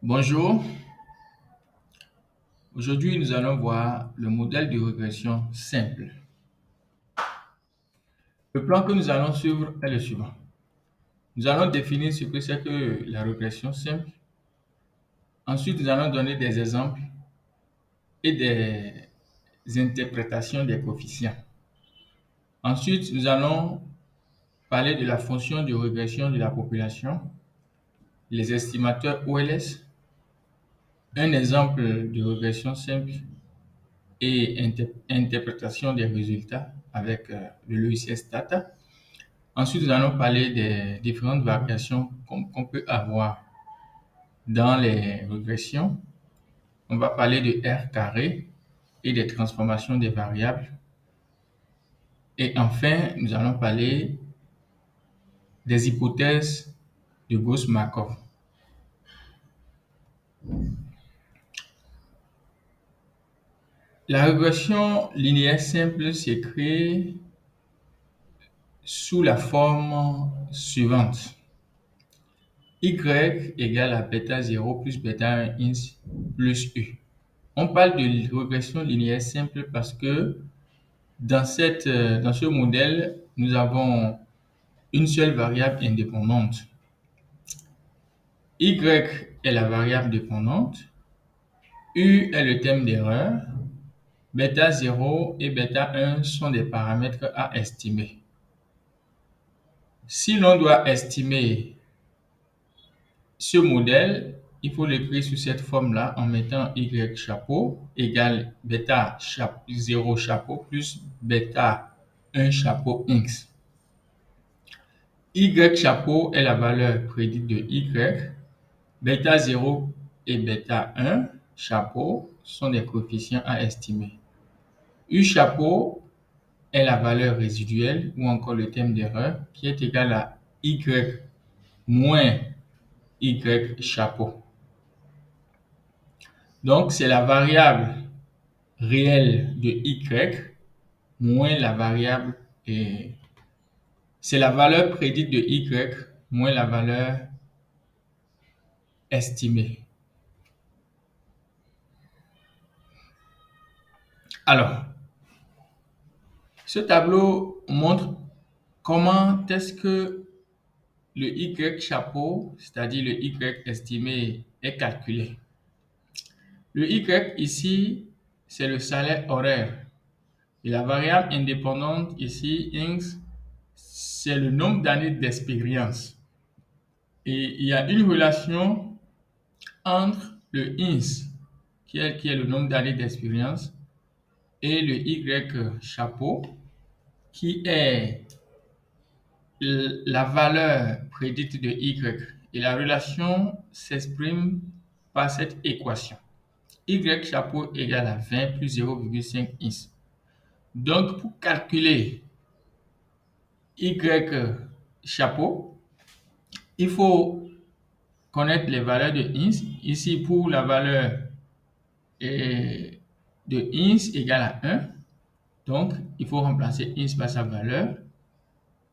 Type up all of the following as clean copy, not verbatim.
Bonjour, aujourd'hui nous allons voir le modèle de régression simple. Le plan que nous allons suivre est le suivant. Nous allons définir ce que c'est que la régression simple. Ensuite, nous allons donner des exemples et des interprétations des coefficients. Ensuite, nous allons parler de la fonction de régression de la population, les estimateurs OLS, un exemple de régression simple et interprétation des résultats avec le logiciel Stata. Ensuite, nous allons parler des différentes variations qu'on peut avoir dans les régressions. On va parler de R carré et des transformations des variables. Et enfin, nous allons parler des hypothèses de Gauss-Markov. La régression linéaire simple s'écrit sous la forme suivante. Y égale à bêta 0 plus bêta 1 ins plus U. On parle de régression linéaire simple parce que dans ce modèle, nous avons une seule variable indépendante. Y est la variable dépendante, U est le thème d'erreur, bêta 0 et bêta 1 sont des paramètres à estimer. Si l'on doit estimer ce modèle, il faut l'écrire sous cette forme-là en mettant Y chapeau égale bêta 0 chapeau plus bêta 1 chapeau X. Y chapeau est la valeur prédite de Y. Bêta 0 et bêta 1 chapeau sont des coefficients à estimer. U chapeau est la valeur résiduelle ou encore le thème d'erreur qui est égal à Y moins Y chapeau. Donc, c'est la variable réelle de Y moins la variable et c'est la valeur prédite de Y moins la valeur estimée. Alors, ce tableau montre comment est-ce que le Y chapeau, c'est-à-dire le Y estimé, est calculé. Le Y ici, c'est le salaire horaire. Et la variable indépendante ici, X, c'est le nombre d'années d'expérience. Et il y a une relation entre le INS, qui est le nombre d'années d'expérience, et le Y chapeau, qui est la valeur prédite de Y. Et la relation s'exprime par cette équation. Y chapeau égale à 20 plus 0,5 INS. Donc, pour calculer Y chapeau, il faut connaître les valeurs de INS. Ici, pour la valeur de INS égale à 1, donc il faut remplacer INS par sa valeur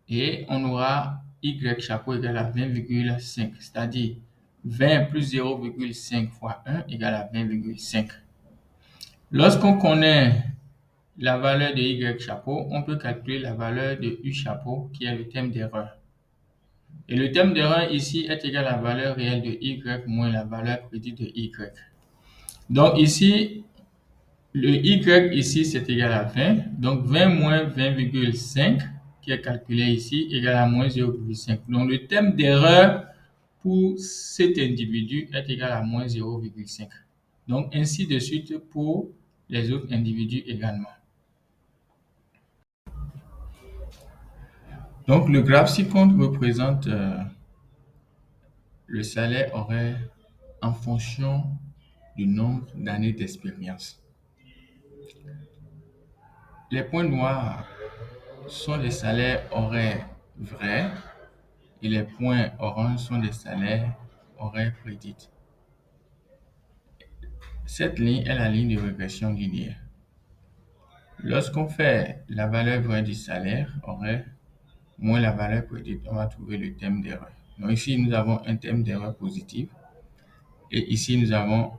et on aura Y chapeau égale à 20,5, c'est-à-dire 20 plus 0,5 fois 1 égale à 20,5. Lorsqu'on connaît la valeur de Y chapeau, on peut calculer la valeur de U chapeau qui est le thème d'erreur. Et le thème d'erreur ici est égal à la valeur réelle de Y moins la valeur prédite de Y. Donc ici, le Y ici c'est égal à 20. Donc 20 moins 20,5 qui est calculé ici égale à moins 0,5. Donc le thème d'erreur pour cet individu est égal à moins 0,5. Donc ainsi de suite pour les autres individus également. Donc le graphe ci-contre représente le salaire horaire en fonction du nombre d'années d'expérience. Les points noirs sont les salaires horaires vrais et les points orange sont les salaires horaires prédits. Cette ligne est la ligne de régression linéaire. Lorsqu'on fait la valeur vraie du salaire horaire moins la valeur prédite, on va trouver le thème d'erreur. Donc ici, nous avons un thème d'erreur positif Et ici, nous avons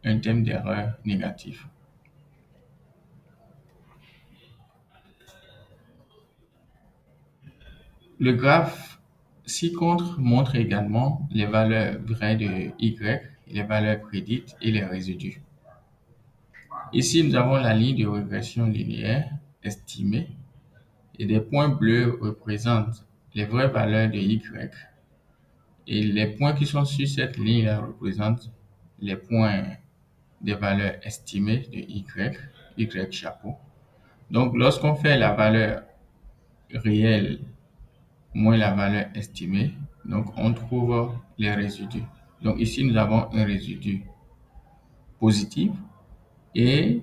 un thème d'erreur négatif. Le graphe ci-contre montre également les valeurs vraies de Y, les valeurs prédites et les résidus. Ici, nous avons la ligne de régression linéaire estimée et des points bleus représentent les vraies valeurs de Y et les points qui sont sur cette ligne représentent les points des valeurs estimées de Y chapeau. Donc, lorsqu'on fait la valeur réelle moins la valeur estimée, donc on trouve les résidus. Donc ici, nous avons un résidu positif et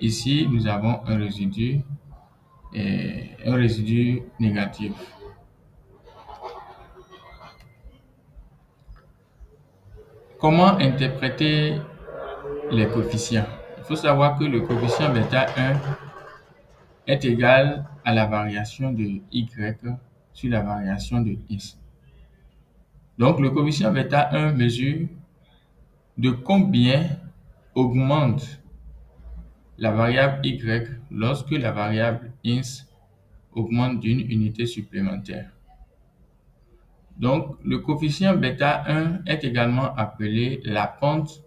ici, nous avons un résidu négatif. Comment interpréter les coefficients? Il faut savoir que le coefficient bêta 1 est égal à la variation de Y sur la variation de X. Donc, le coefficient bêta 1 mesure de combien augmente la variable Y lorsque la variable X augmente d'une unité supplémentaire. Donc, le coefficient bêta 1 est également appelé la pente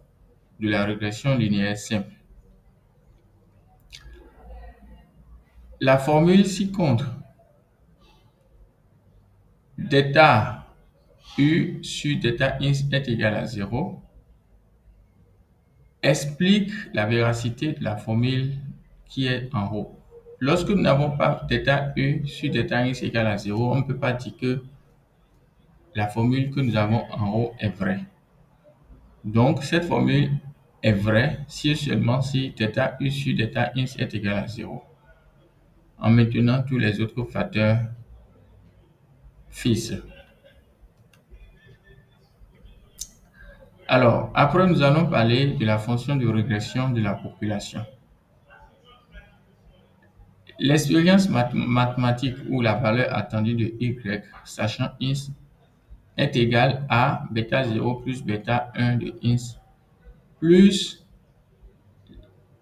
de la régression linéaire simple. La formule ci-contre, θ U sur θ X est égal à 0, explique la véracité de la formule qui est en haut. Lorsque nous n'avons pas θ U sur θ X égale à 0, on ne peut pas dire que la formule que nous avons en haut est vraie. Donc, cette formule est vraie si et seulement si θ U sur θ X est égal à 0, en maintenant tous les autres facteurs fixes. Alors, après, nous allons parler de la fonction de régression de la population. L'expérience mathématique où la valeur attendue de Y, sachant X, est égale à bêta 0 plus bêta 1 de X plus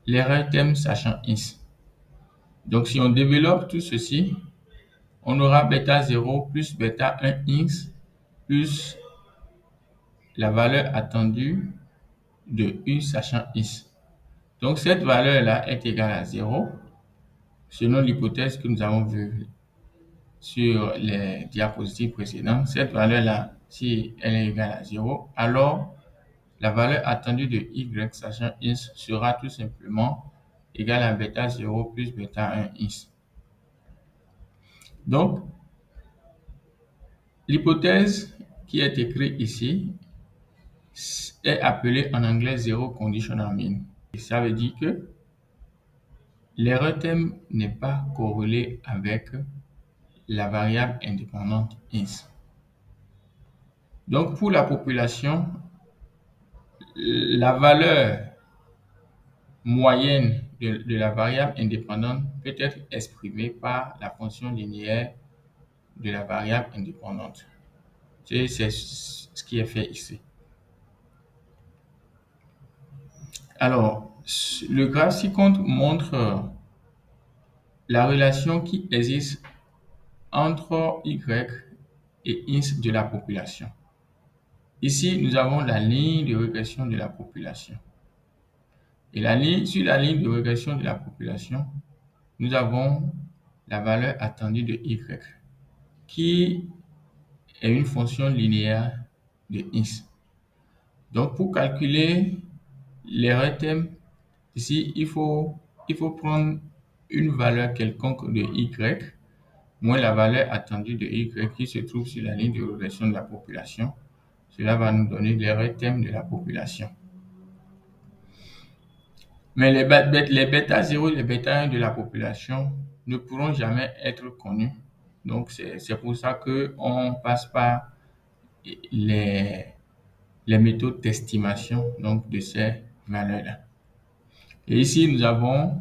l'erreur thème sachant X. Donc, si on développe tout ceci, on aura bêta 0 plus bêta 1 X plus la valeur attendue de U sachant X. Donc, cette valeur-là est égale à 0 selon l'hypothèse que nous avons vue sur les diapositives précédentes. Cette valeur-là, si elle est égale à 0, alors la valeur attendue de Y sachant X sera tout simplement égale à bêta 0 plus bêta 1 X. Donc, l'hypothèse qui est écrite ici est appelée en anglais zero conditional mean. Et ça veut dire que l'erreur thème n'est pas corrélée avec la variable indépendante X. Donc, pour la population, la valeur moyenne de la variable indépendante peut être exprimée par la fonction linéaire de la variable indépendante. C'est ce qui est fait ici. Alors, le graphe ci-contre montre la relation qui existe entre Y et X de la population. Ici, nous avons la ligne de régression de la population. Et sur la ligne de régression de la population, nous avons la valeur attendue de Y, qui est une fonction linéaire de X. Donc, pour calculer l'erreur thème, ici, il faut prendre une valeur quelconque de Y, moins la valeur attendue de Y qui se trouve sur la ligne de régression de la population. Cela va nous donner l'erreur thème de la population. Mais les bêta 0 et les bêta 1 de la population ne pourront jamais être connus. Donc, c'est pour ça qu'on passe par les méthodes d'estimation donc de ces valeurs-là. Et ici, nous avons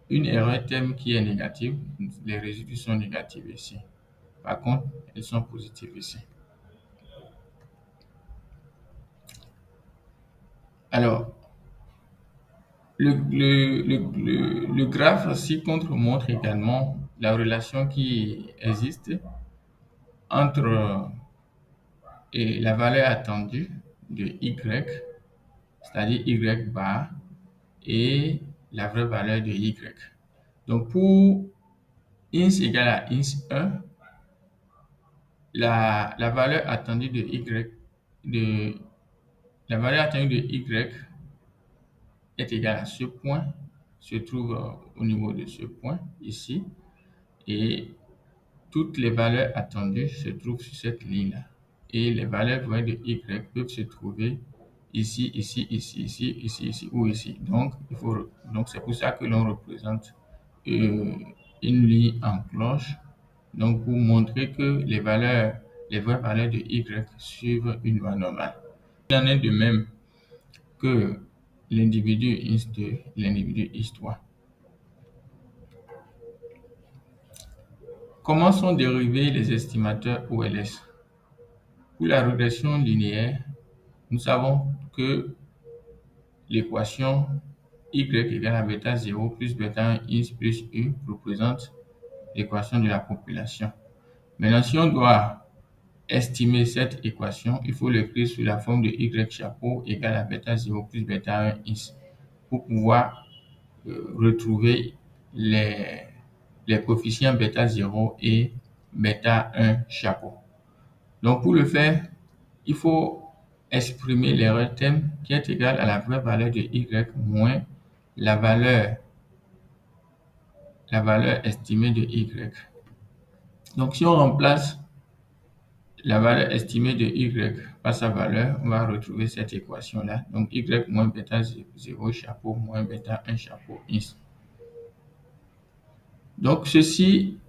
une erreur thème qui est négative. Les résidus sont négatifs ici. Par contre, ils sont positifs ici. Alors, le graphe ci-contre montre également la relation qui existe entre la valeur attendue de Y, c'est-à-dire Y bar, et la vraie valeur de Y. Donc, pour ins égale à ins 1, la valeur attendue de Y, de, la valeur attendue de Y est égale à ce point, se trouve au niveau de ce point ici, et toutes les valeurs attendues se trouvent sur cette ligne-là. Et les valeurs vraies de Y peuvent se trouver ici, ici, ici, ici, ici, ici ou ici. Donc c'est pour ça que l'on représente une ligne en cloche. Donc pour montrer que les vraies valeurs de Y suivent une loi normale. Il en est de même que l'individu ins2, l'individu ins3. Comment sont dérivés les estimateurs OLS? Pour la régression linéaire, nous savons que l'équation y égale à bêta 0 plus bêta 1 ins plus u représente l'équation de la population. Maintenant, si on doit estimer cette équation, il faut l'écrire sous la forme de y chapeau égale à bêta 0 plus bêta 1 ins pour pouvoir retrouver les coefficients bêta 0 et bêta 1 chapeau. Donc, pour le faire, il faut exprimer l'erreur thème qui est égale à la vraie valeur de y moins la valeur estimée de y. Donc, si on remplace la valeur estimée de y par sa valeur, on va retrouver cette équation-là. Donc, y moins bêta 0 chapeau moins bêta 1 chapeau ins. Donc, ceci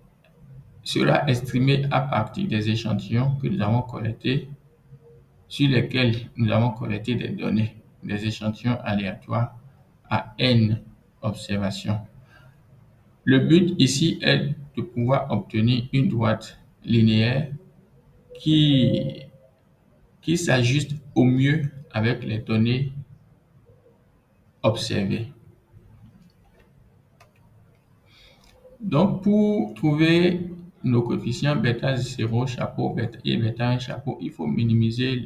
sera estimé à partir des échantillons que nous avons collectés, sur lesquels nous avons collecté des données, des échantillons aléatoires à n observations. Le but ici est de pouvoir obtenir une droite linéaire qui s'ajuste au mieux avec les données observées. Donc, pour trouver nos coefficients bêta 0 chapeau et bêta 1 chapeau, il faut minimiser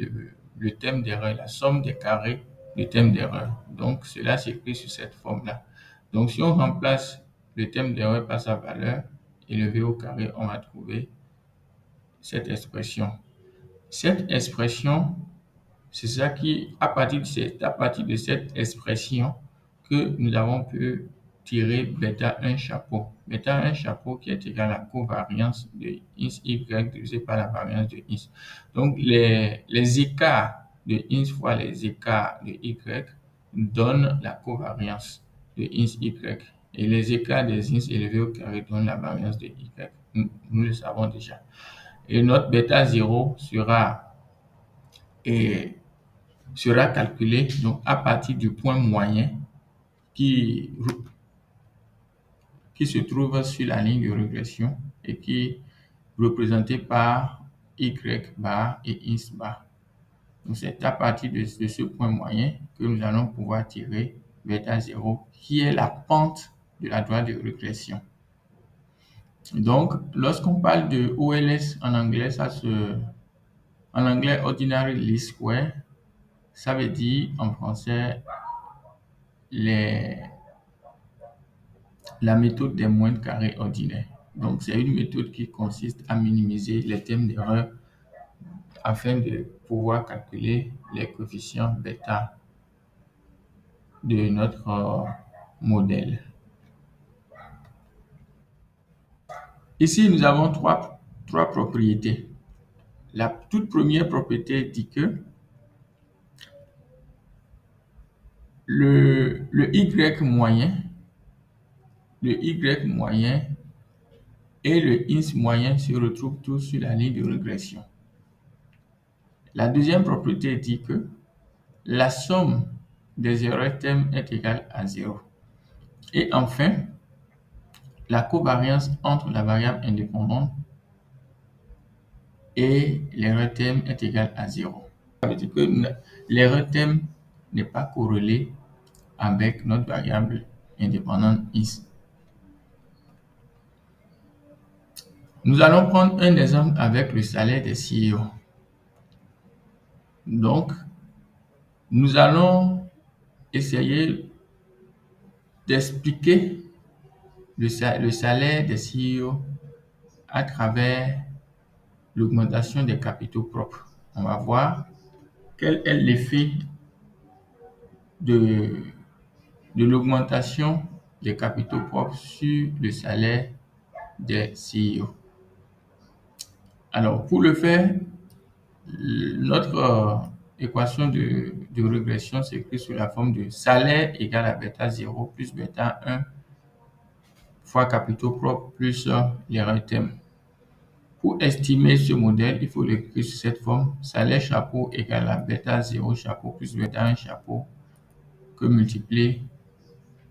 le terme d'erreur, la somme des carrés du terme d'erreur. Donc, cela s'écrit sur cette forme-là. Donc, si on remplace le terme d'erreur par sa valeur élevée au carré, on va trouver cette expression. Cette expression, c'est ça qui, à partir de cette expression que nous avons pu tirer bêta 1 chapeau. Bêta 1 chapeau qui est égal à la covariance de ins y divisé par la variance de ins. Donc, les écarts de ins fois les écarts de y donnent la covariance de ins y. Et les écarts des ins élevés au carré donnent la variance de y. Nous le savons déjà. Et notre bêta 0 sera calculé donc à partir du point moyen qui se trouve sur la ligne de régression et qui est représenté par y bar et ins bar. Donc c'est à partir de ce point moyen que nous allons pouvoir tirer bêta 0 qui est la pente de la droite de régression. Donc lorsqu'on parle de OLS en anglais, en anglais ordinary least square, ça veut dire en français la méthode des moindres carrés ordinaires. Donc, c'est une méthode qui consiste à minimiser les termes d'erreur afin de pouvoir calculer les coefficients bêta de notre modèle. Ici, nous avons trois propriétés. La toute première propriété dit que le y moyen et le ins moyen se retrouvent tous sur la ligne de régression. La deuxième propriété dit que la somme des erreurs thèmes est égale à 0. Et enfin, la covariance entre la variable indépendante et l'erreur thème est égale à 0. Ça veut dire que l'erreur thème n'est pas corrélé avec notre variable indépendante X. Nous allons prendre un exemple avec le salaire des CEO. Donc, nous allons essayer d'expliquer le salaire des CEO à travers l'augmentation des capitaux propres. On va voir quel est l'effet de, de l'augmentation des capitaux propres sur le salaire des CEO. Alors, pour le faire, notre équation de régression s'écrit sous la forme de salaire égale à bêta 0 plus bêta 1 fois capitaux propres plus l'erreur thème. Pour estimer ce modèle, il faut l'écrire sous cette forme. Salaire chapeau égale à bêta 0 chapeau plus bêta 1 chapeau que multiplier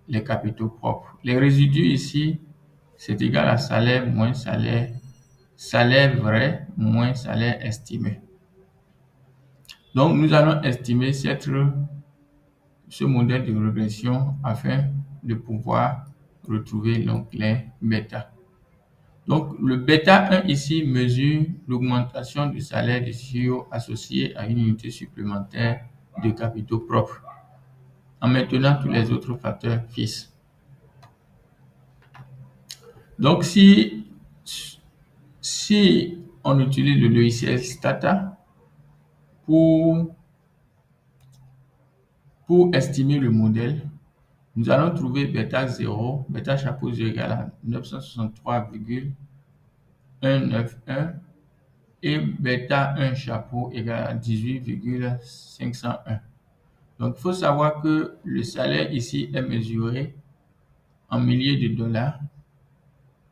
les capitaux propres. Les résidus ici, c'est égal à salaire moins salaire vrai moins salaire estimé. Donc, nous allons estimer ce modèle de régression afin de pouvoir retrouver l'onglet bêta. Donc, le bêta 1 ici mesure l'augmentation du salaire du CEO associé à une unité supplémentaire de capitaux propres en maintenant tous les autres facteurs fixes. Donc, si on utilise le logiciel Stata pour estimer le modèle, nous allons trouver bêta 0, bêta chapeau 0 égale à 963,191 et bêta 1 chapeau égale à 18,501. Donc, il faut savoir que le salaire ici est mesuré en milliers de dollars,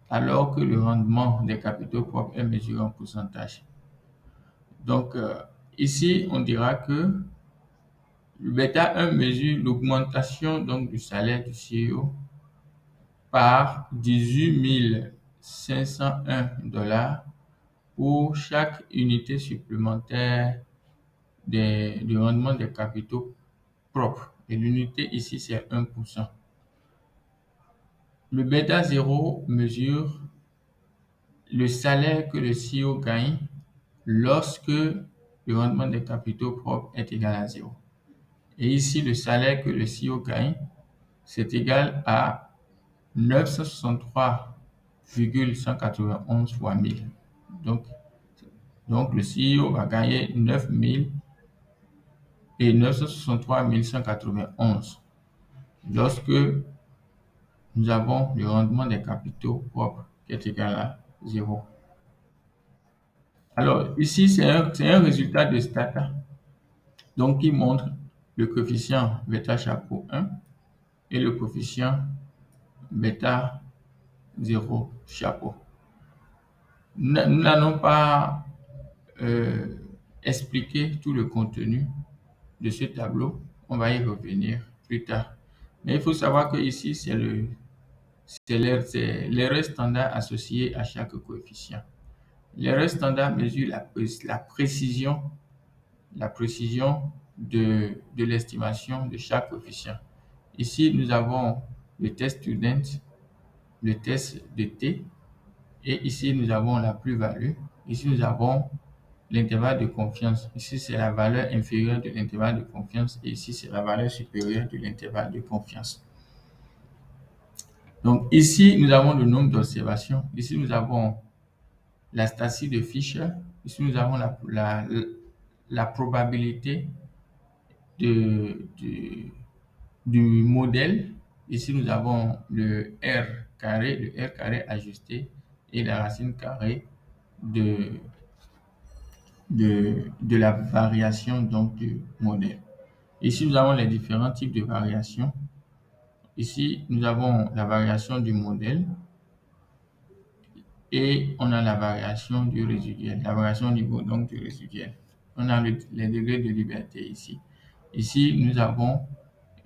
alors que le rendement des capitaux propres est mesuré en pourcentage. Donc, ici, on dira que le bêta 1 mesure l'augmentation donc du salaire du CEO par 18 501 dollars pour chaque unité supplémentaire du rendement des capitaux propres. Et l'unité ici, c'est 1%. Le bêta 0 mesure le salaire que le CEO gagne lorsque le rendement des capitaux propres est égal à 0. Et ici, le salaire que le CEO gagne, c'est égal à 963,191 fois 1000. Donc, le CEO va gagner 9000 et 963 191 lorsque nous avons le rendement des capitaux propres qui est égal à 0. Alors, ici, c'est un résultat de Stata, donc qui montre le coefficient bêta chapeau 1 et le coefficient bêta 0 chapeau. Nous n'allons pas expliquer tout le contenu de ce tableau. On va y revenir plus tard. Mais il faut savoir que ici, c'est l'erreur standard associée à chaque coefficient. L'erreur standard mesure la précision de l'estimation de chaque coefficient. Ici, nous avons le test student, le test de T, et ici, nous avons la plus-value. Ici, nous avons l'intervalle de confiance. Ici, c'est la valeur inférieure de l'intervalle de confiance, et ici, c'est la valeur supérieure de l'intervalle de confiance. Donc, ici, nous avons le nombre d'observations. Ici, nous avons la statistique de Fisher. Ici, nous avons la probabilité du modèle. Ici, nous avons le R carré ajusté et la racine carrée de la variation donc, du modèle. Ici, nous avons les différents types de variations. Ici, nous avons la variation du modèle et on a la variation du résiduel, la variation au niveau donc du résiduel. On a les degrés de liberté ici. Ici, nous avons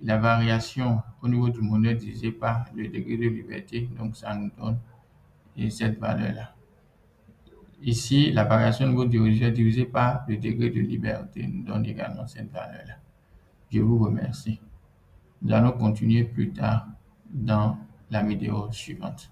la variation au niveau du modèle divisé par le degré de liberté, donc ça nous donne cette valeur-là. Ici, la variation au niveau du résiduel divisé par le degré de liberté nous donne également cette valeur-là. Je vous remercie. Nous allons continuer plus tard dans la vidéo suivante.